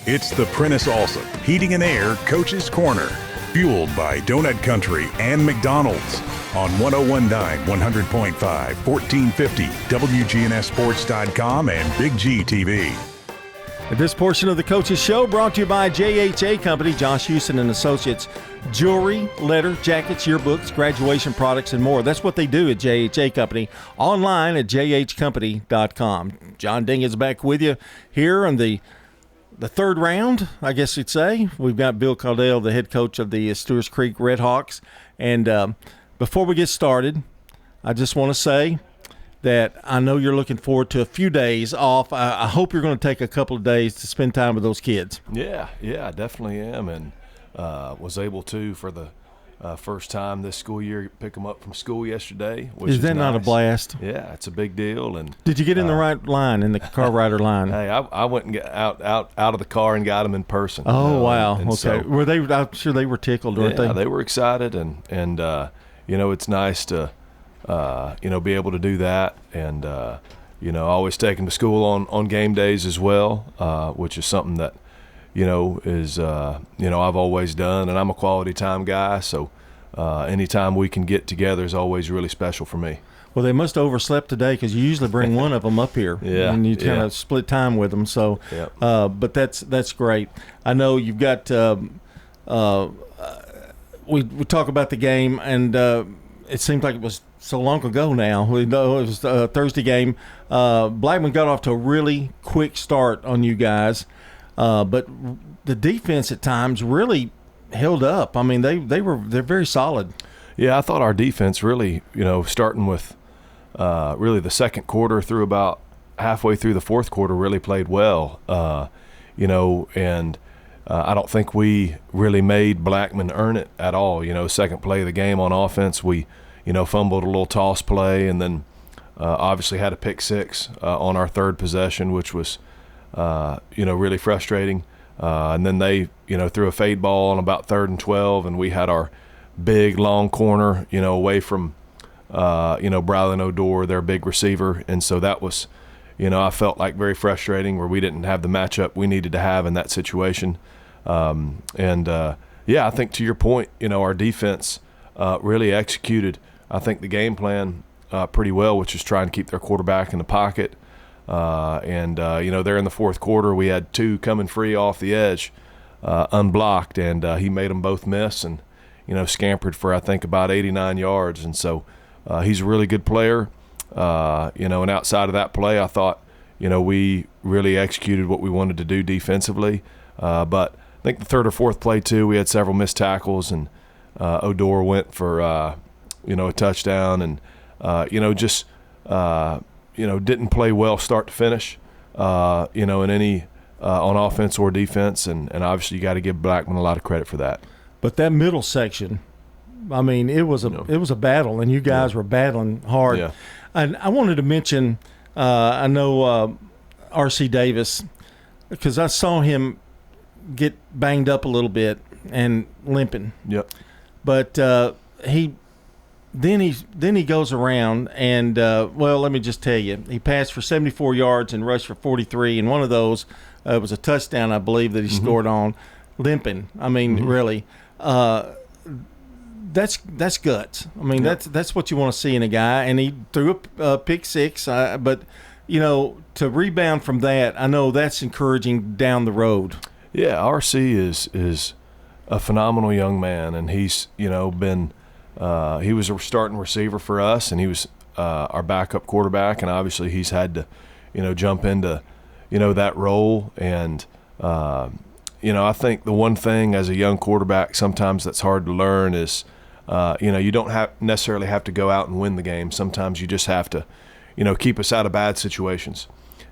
It's the Prentice Allsup Heating and Air Coach's Corner, fueled by Donut Country and McDonald's on 101.9, 100.5, 1450, WGNSSports.com, and Big G TV. This portion of the Coach's Show brought to you by JHA Company, Josh Houston and Associates. Jewelry, letter, jackets, yearbooks, graduation products, and more. That's what they do at JHA Company. Online at jhcompany.com. John Ding is back with you here on the third round, I guess you'd say. We've got Bill Caudill, the head coach of the Stewart's Creek Redhawks. And before we get started, I just want to say that I know you're looking forward to a few days off. I hope you're going to take a couple of days to spend time with those kids. Yeah, I definitely am, and was able to, for the first time this school year, pick them up from school yesterday, which is that nice. Not a blast? Yeah, it's a big deal. And did you get in the right line, in the car rider line? Hey, I went and got out of the car and got them in person. Oh, wow. And okay. So, were they? I'm sure they were tickled, weren't they? Yeah, they were excited, and it's nice to be able to do that, and I always take them to school on game days as well, which is something that I've always done, and I'm a quality time guy, so anytime we can get together is always really special for me. Well, they must have overslept today because you usually bring one of them up here, and you kind of split time with them. So, but that's great. I know you've got. We talk about the game, and it seems like it was so long ago now. We know it was a Thursday game. Blackman got off to a really quick start on you guys. But the defense at times really held up. I mean, they're very solid. Yeah, I thought our defense really, starting with really the second quarter through about halfway through the fourth quarter, really played well. And I don't think we really made Blackman earn it at all. Second play of the game on offense, we fumbled a little toss play, and then obviously had a pick six on our third possession, which was really frustrating. And then they, threw a fade ball on about 3rd and 12, and we had our big long corner, away from, Brylan Odor, their big receiver. And so that was, I felt like very frustrating, where we didn't have the matchup we needed to have in that situation. I think to your point, our defense really executed, I think, the game plan pretty well, which is trying to keep their quarterback in the pocket. There in the fourth quarter, we had two coming free off the edge, unblocked, and he made them both miss, and scampered for, I think, about 89 yards. And so he's a really good player. And outside of that play, I thought we really executed what we wanted to do defensively. But I think the third or fourth play too, we had several missed tackles, and Odor went for a touchdown, and didn't play well start to finish, in any on offense or defense, and obviously you got to give Blackman a lot of credit for that. But that middle section, I mean, it was a battle, and you guys were battling hard. Yeah. And I wanted to mention, I know R.C. Davis, because I saw him get banged up a little bit and limping. Yep. But he goes around and, let me just tell you, he passed for 74 yards and rushed for 43, and one of those was a touchdown, I believe, that he scored on, limping. I mean, really. That's guts. I mean, that's what you want to see in a guy, and he threw a pick six, but, to rebound from that, I know that's encouraging down the road. Yeah, RC is a phenomenal young man, and he's, been he was a starting receiver for us, and he was our backup quarterback, and obviously he's had to, jump into, that role. And, I think the one thing as a young quarterback sometimes that's hard to learn is, you don't necessarily have to go out and win the game. Sometimes you just have to, keep us out of bad situations.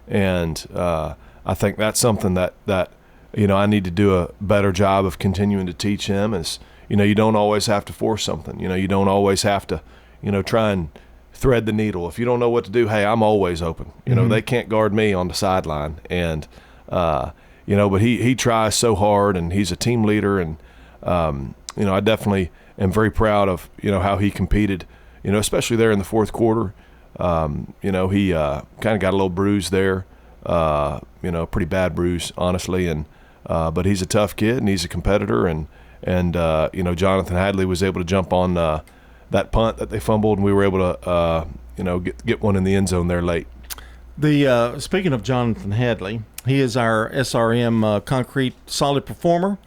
And I think that's something that I need to do a better job of continuing to teach him is, you don't always have to force something. You don't always have to, try and thread the needle. If you don't know what to do, hey, I'm always open. They can't guard me on the sideline. And, but he tries so hard, and he's a team leader. And, I definitely am very proud of, how he competed, especially there in the fourth quarter. He kind of got a little bruise there, pretty bad bruise, honestly. And, but he's a tough kid and he's a competitor. And Jonathan Hadley was able to jump on that punt that they fumbled, and we were able to get one in the end zone there late. Speaking of Jonathan Hadley, he is our SRM concrete solid performer,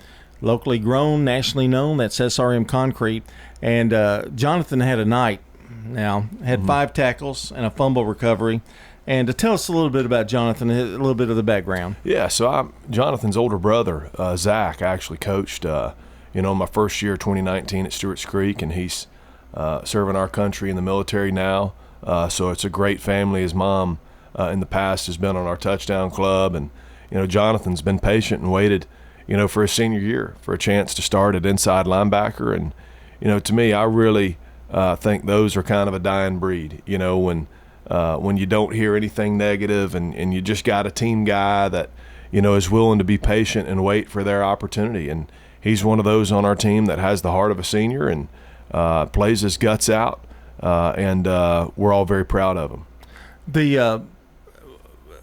locally grown, nationally known. That's SRM Concrete. And Jonathan had a night now, had 5 tackles and a fumble recovery. And to tell us a little bit about Jonathan, a little bit of the background. Yeah, so Jonathan's older brother, Zach, actually coached, my first year, 2019, at Stewart's Creek, and he's serving our country in the military now. So it's a great family. His mom in the past has been on our touchdown club, and Jonathan's been patient and waited, for his senior year for a chance to start at inside linebacker. And to me, I really think those are kind of a dying breed. When you don't hear anything negative, and you just got a team guy that is willing to be patient and wait for their opportunity. And he's one of those on our team that has the heart of a senior and plays his guts out, and we're all very proud of him.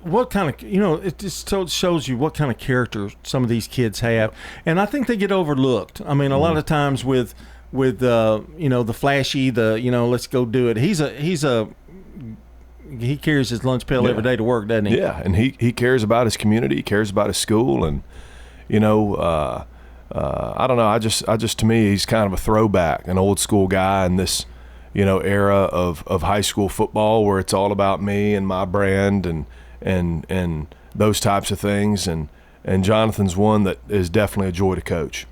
What kind of, it just shows you what kind of character some of these kids have. And I think they get overlooked. I mean, a lot of times with the flashy, let's go do it. He carries his lunch pail every day to work, doesn't he? Yeah, and he cares about his community, he cares about his school, and I don't know. I just to me, he's kind of a throwback, an old school guy in this era of high school football where it's all about me and my brand and those types of things. And Jonathan's one that is definitely a joy to coach.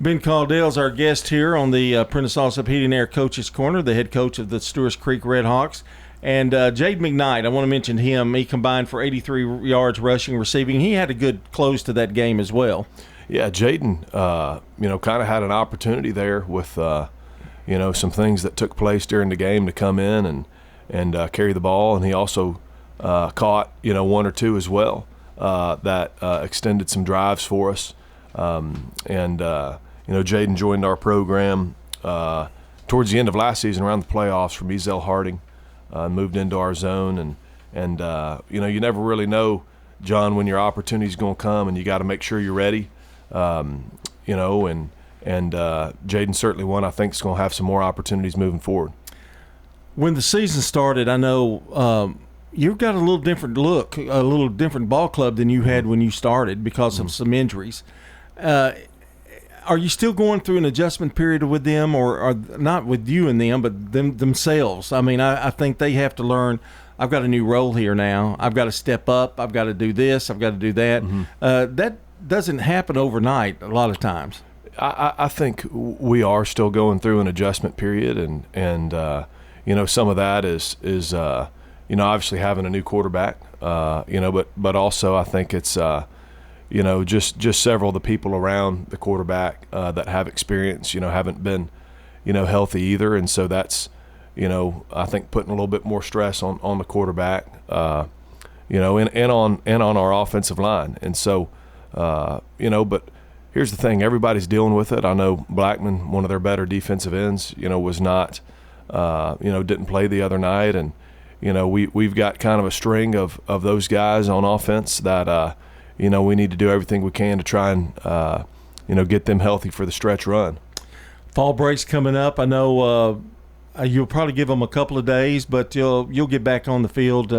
Ben Caudill is our guest here on the Prentice Allsup Heating and Air Coach's Corner, the head coach of the Stewart's Creek Redhawks. And Jade McKnight, I want to mention him. He combined for 83 yards rushing, receiving. He had a good close to that game as well. Yeah, Jaden, kind of had an opportunity there with, some things that took place during the game to come in and carry the ball. And he also caught, 1 or 2 as well that extended some drives for us. Jaden joined our program towards the end of last season around the playoffs from Ezell Harding. Moved into our zone, and you never really know, John, when your opportunity's going to come, and you got to make sure you're ready. Jaden certainly one I think is going to have some more opportunities moving forward. When the season started, I know you've got a little different look, a little different ball club than you had when you started because of some injuries. Are you still going through an adjustment period with them, or not with you and them, but themselves? I mean, I think they have to learn, I've got a new role here now. I've got to step up. I've got to do this. I've got to do that. That doesn't happen overnight a lot of times. I think we are still going through an adjustment period, and some of that is obviously having a new quarterback, but also I think it's just several of the people around the quarterback that have experience, haven't been, healthy either. And so that's, I think putting a little bit more stress on the quarterback, and on our offensive line. And so, but here's the thing, everybody's dealing with it. I know Blackman, one of their better defensive ends, was not, didn't play the other night. And, we've got kind of a string of those guys on offense that, we need to do everything we can to try and, get them healthy for the stretch run. Fall break's coming up. I know you'll probably give them a couple of days, but you'll get back on the field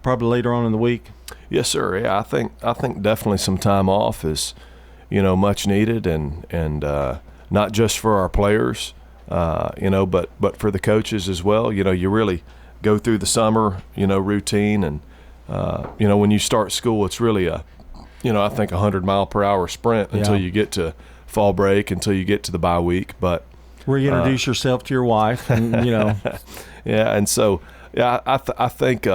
probably later on in the week. Yes, sir. Yeah, I think definitely some time off is, much needed, and not just for our players, but for the coaches as well. You really go through the summer, routine, and when you start school, it's really I think 100-mile-per-hour sprint until you get to fall break, until you get to the bye week. But reintroduce yourself to your wife, and yeah, and so I think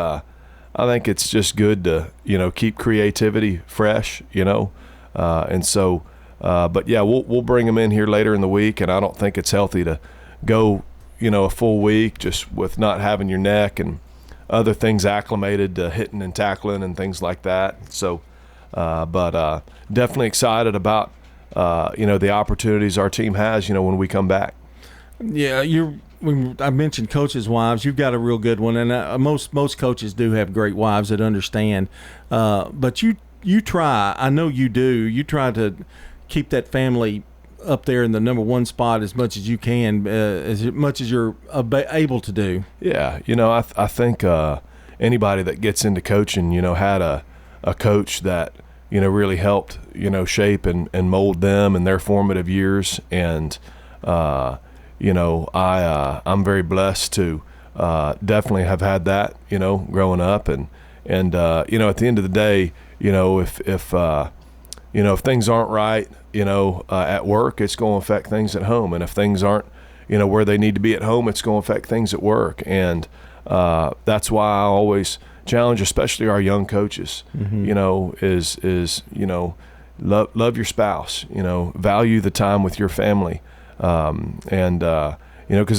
it's just good to keep creativity fresh, and so but yeah, we'll bring them in here later in the week, and I don't think it's healthy to go a full week just with not having your neck and other things acclimated to hitting and tackling and things like that. So. But definitely excited about the opportunities our team has when we come back. Yeah, I mentioned coaches' wives. You've got a real good one, and most coaches do have great wives that understand. But you try. I know you do. You try to keep that family up there in the number one spot as much as you can, as much as you're able to do. Yeah, I think anybody that gets into coaching, had a coach that really helped shape and mold them in their formative years, and I'm very blessed to definitely have had that growing up, and at the end of the day, if things aren't right at work, it's going to affect things at home, and if things aren't where they need to be at home, it's going to affect things at work. And that's why I always challenge, especially our young coaches, is love your spouse, value the time with your family. Because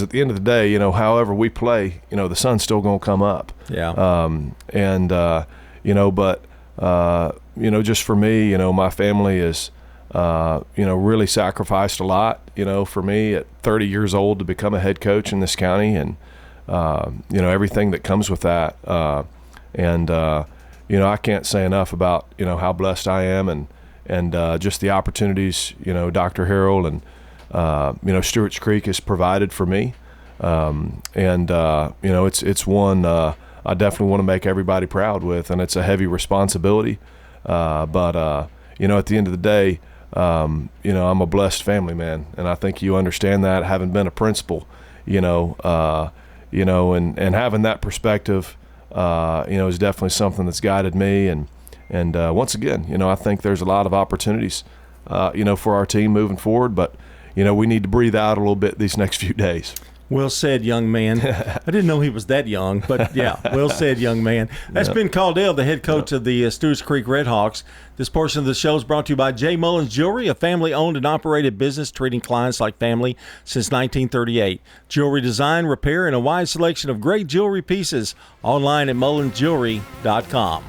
at the end of the day, however we play, the sun's still going to come up. Yeah. Just for me, my family is, really sacrificed a lot, for me at 30 years old to become a head coach in this county, and, everything that comes with that. I can't say enough about, how blessed I am, and just the opportunities, Dr. Harrell and, Stewart's Creek has provided for me. It's one I definitely want to make everybody proud with, and it's a heavy responsibility. But at the end of the day, I'm a blessed family man, and I think you understand that, having been a principal, and having that perspective, is definitely something that's guided me. And once again, I think there's a lot of opportunities, for our team moving forward, but, we need to breathe out a little bit these next few days. Well said, young man. I didn't know he was that young, but yeah, well said, young man. That's Ben Caudill, the head coach of the Stewart's Creek Redhawks. This portion of the show is brought to you by J. Mullins Jewelry, a family-owned and operated business treating clients like family since 1938. Jewelry design, repair, and a wide selection of great jewelry pieces. Online at mullinsjewelry.com.